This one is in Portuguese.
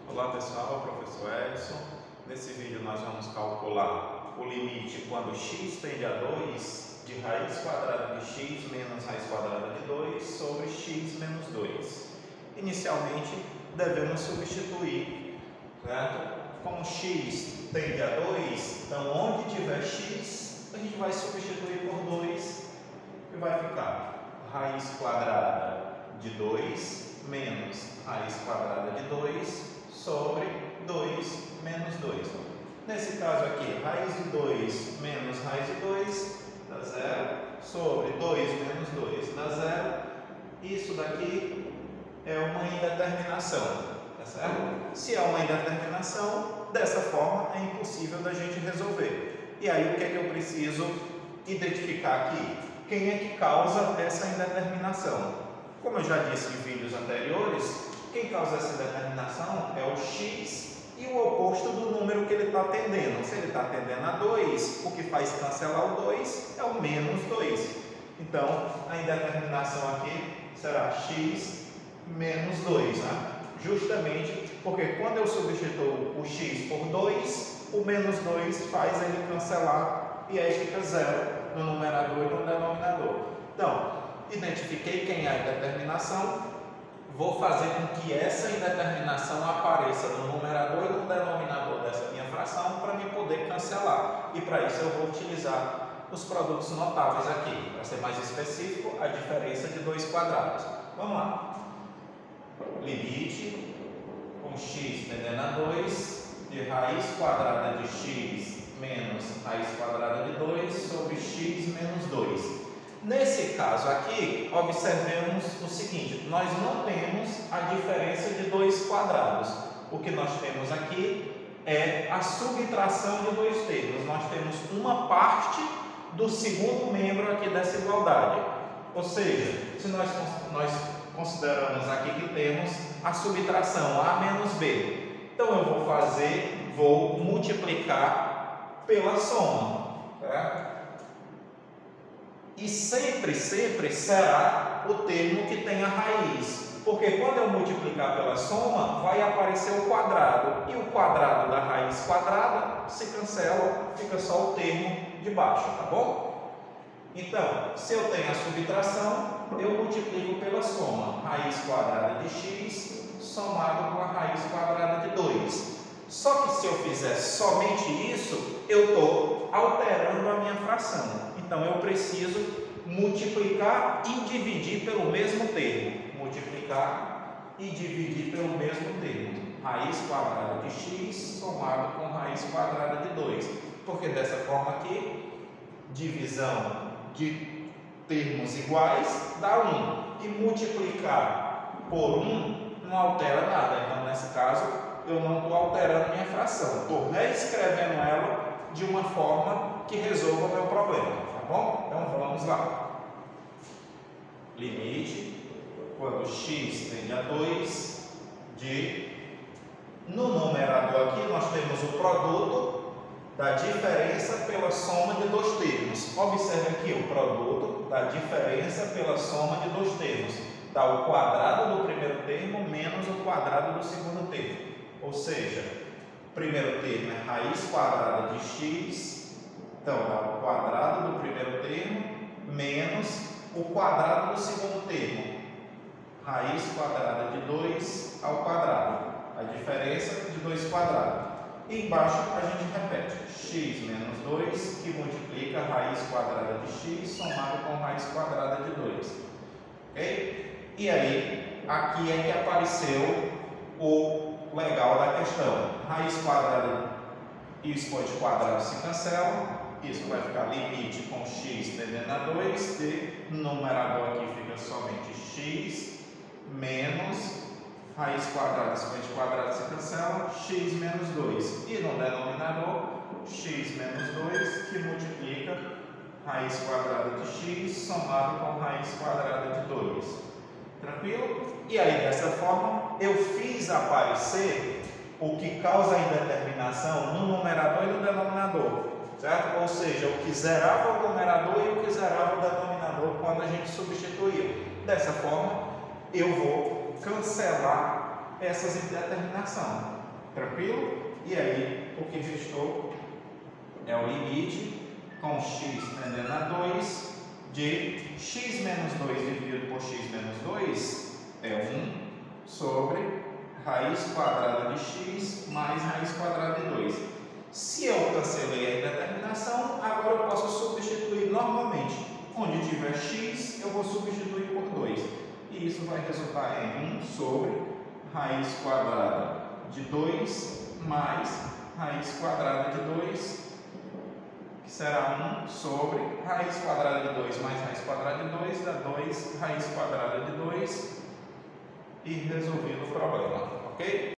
Olá pessoal, professor Edson. Nesse vídeo nós vamos calcular o limite quando x tende a 2 de raiz quadrada de x menos raiz quadrada de 2 sobre x menos 2. Inicialmente devemos substituir, certo? Como x tende a 2, então onde tiver x, a gente vai substituir por 2 e vai ficar raiz quadrada de 2 menos raiz quadrada de 2 sobre 2 menos 2. Nesse caso aqui, raiz de 2 menos raiz de 2 dá 0, sobre 2 menos 2 dá 0. Isso daqui é uma indeterminação, tá certo? Se é uma indeterminação, dessa forma é impossível da gente resolver. E aí o que é que eu preciso identificar aqui? Quem é que causa essa indeterminação? Como eu já disse em vídeos anteriores, quem causa essa indeterminação é o x e o oposto do número que ele está tendendo. Se ele está tendendo a 2, o que faz cancelar o 2 é o menos 2. Então, a indeterminação aqui será x menos 2, né? Justamente porque quando eu substituo o x por 2, o menos 2 faz ele cancelar e aí fica 0 no numerador e no denominador. Então, identifiquei quem é a indeterminação. Vou fazer com que essa indeterminação apareça no numerador e no denominador dessa minha fração para me poder cancelar. E para isso eu vou utilizar os produtos notáveis aqui. Para ser mais específico, a diferença de dois quadrados. Vamos lá. Limite com x tendendo a 2 de raiz quadrada de x menos raiz quadrada de 2 sobre x menos 2. Nesse caso aqui, observemos o seguinte: nós não temos a diferença de dois quadrados. O que nós temos aqui é a subtração de dois termos. Nós temos uma parte do segundo membro aqui dessa igualdade. Ou seja, se nós consideramos aqui que temos a subtração a menos b. Então eu vou multiplicar pela soma, certo? E sempre será o termo que tem a raiz, porque quando eu multiplicar pela soma, vai aparecer o quadrado, e o quadrado da raiz quadrada se cancela, fica só o termo de baixo, tá bom? Então, se eu tenho a subtração, eu multiplico pela soma, raiz quadrada de x somado com a raiz quadrada de 2. Só que se eu fizer somente isso, eu estou alterando a minha fração. Então, eu preciso multiplicar e dividir pelo mesmo termo. Multiplicar e dividir pelo mesmo termo. Raiz quadrada de x somado com raiz quadrada de 2. Porque dessa forma aqui, divisão de termos iguais dá 1. E multiplicar por 1 não altera nada. Então, nesse caso, eu não estou alterando minha fração. Estou reescrevendo ela de uma forma que resolva o meu problema, tá bom? Então vamos lá. Limite quando x tende a 2 de... No numerador aqui nós temos o produto da diferença pela soma de dois termos. Observe aqui o produto da diferença pela soma de dois termos. Dá o quadrado do primeiro termo menos o quadrado do segundo termo. Ou seja, o primeiro termo é raiz quadrada de x, então dá o quadrado do primeiro termo menos o quadrado do segundo termo, raiz quadrada de 2 ao quadrado, a diferença de 2 quadrados. E embaixo a gente repete, x menos 2, que multiplica raiz quadrada de x somado com raiz quadrada de 2. Ok? E aí, aqui é que apareceu o legal da questão. Raiz quadrada e expoente quadrado se cancelam. Isso vai ficar limite com x tendendo a 2. E no numerador aqui fica somente x menos raiz quadrada e expoente quadrado se cancela. X menos 2. E no denominador, x menos 2 que multiplica raiz quadrada de x somado com raiz quadrada de 2. Tranquilo? E aí, dessa forma, eu fiz aparecer o que causa a indeterminação no numerador e no denominador, certo? Ou seja, o que zerava o numerador e o que zerava o denominador quando a gente substituiu. Dessa forma, eu vou cancelar essas indeterminações. Tranquilo? E aí, o que restou é o limite com x tendendo a 2 de x menos 2 dividido por x menos 2 é 1 sobre raiz quadrada de x mais raiz quadrada de 2. Se eu cancelei a indeterminação, agora eu posso substituir normalmente. Onde tiver x, eu vou substituir por 2. E isso vai resultar em 1 sobre raiz quadrada de 2 mais raiz quadrada de 2, que será 1 sobre raiz quadrada de 2 mais raiz quadrada de 2, dá 2 raiz quadrada de 2, e resolvido o problema, ok?